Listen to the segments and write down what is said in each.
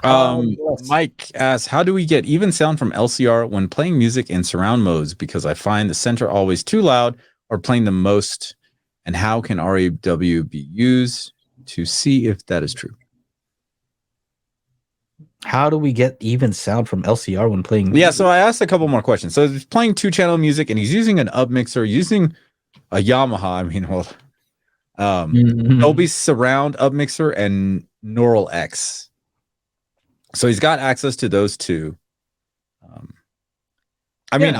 Yes. Mike asks, how do we get even sound from LCR when playing music in surround modes? Because I find the center always too loud or playing the most. And how can RAW be used to see if that is true? How do we get even sound from LCR when playing? Yeah, so I asked a couple more questions. So he's playing 2-channel music and he's using an Upmixer, using a Yamaha. I mean, well, Dolby Surround Upmixer and Neural X. So he's got access to those two. I mean,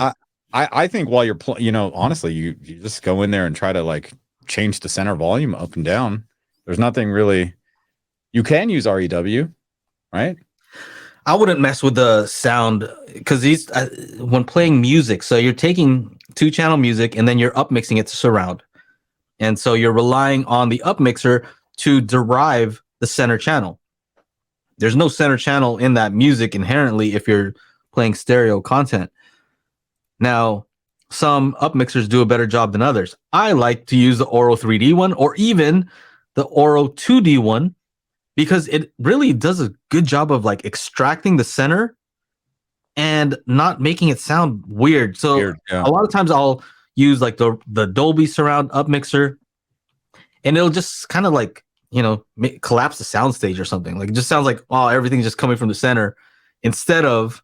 I think while you're honestly, you just go in there and try to like change the center volume up and down. There's nothing really. You can use REW, right? I wouldn't mess with the sound because he's when playing music. So you're taking 2-channel music and then you're upmixing it to surround, and so you're relying on the upmixer to derive the center channel. There's no center channel in that music inherently if you're playing stereo content. Now, some upmixers do a better job than others. I like to use the Oro 3D one or even the Oro 2D one, because it really does a good job of like extracting the center and not making it sound weird. So a lot of times I'll use like the Dolby Surround Upmixer, and it'll just kind of like, collapse the soundstage or something. Like it just sounds like, oh, everything's just coming from the center instead of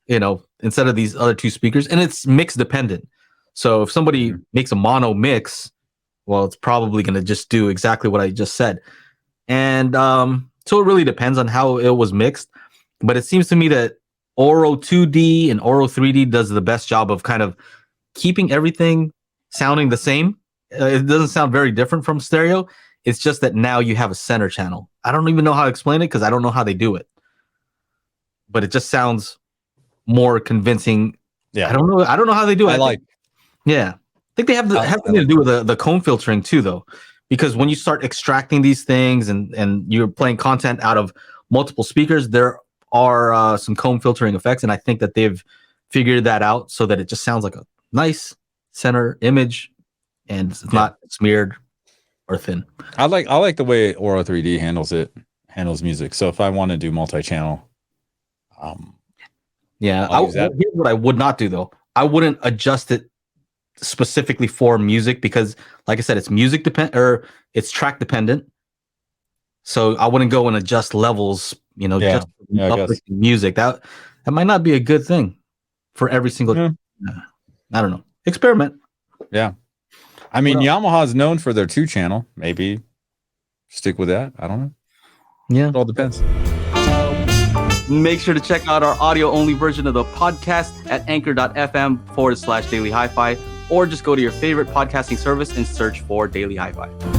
these other two speakers. And it's mix dependent. So if somebody makes a mono mix, well, it's probably going to just do exactly what I just said. And so it really depends on how it was mixed. But it seems to me that Oro 2D and Oro 3D does the best job of kind of keeping everything sounding the same. It doesn't sound very different from stereo. It's just that now you have a center channel. I don't even know how to explain it because I don't know how they do it. But it just sounds more convincing. Yeah. I don't know how they do it. I think they have something to do with the comb filtering too, though. Because when you start extracting these things and you're playing content out of multiple speakers, there are some comb filtering effects. And I think that they've figured that out so that it just sounds like a nice center image and it's not smeared or thin. I like the way Oro 3D handles music. So if I want to do multi-channel, here's what I would not do though. I wouldn't adjust it specifically for music because, like I said, it's it's track dependent. So I wouldn't go and adjust levels, just music. That might not be a good thing for every single. I don't know. Experiment. Yeah, I mean, Yamaha is known for their 2-channel. Maybe stick with that. I don't know. Yeah, it all depends. Make sure to check out our audio-only version of the podcast at anchor.fm/Daily HiFi, or just go to your favorite podcasting service and search for Daily HiFi.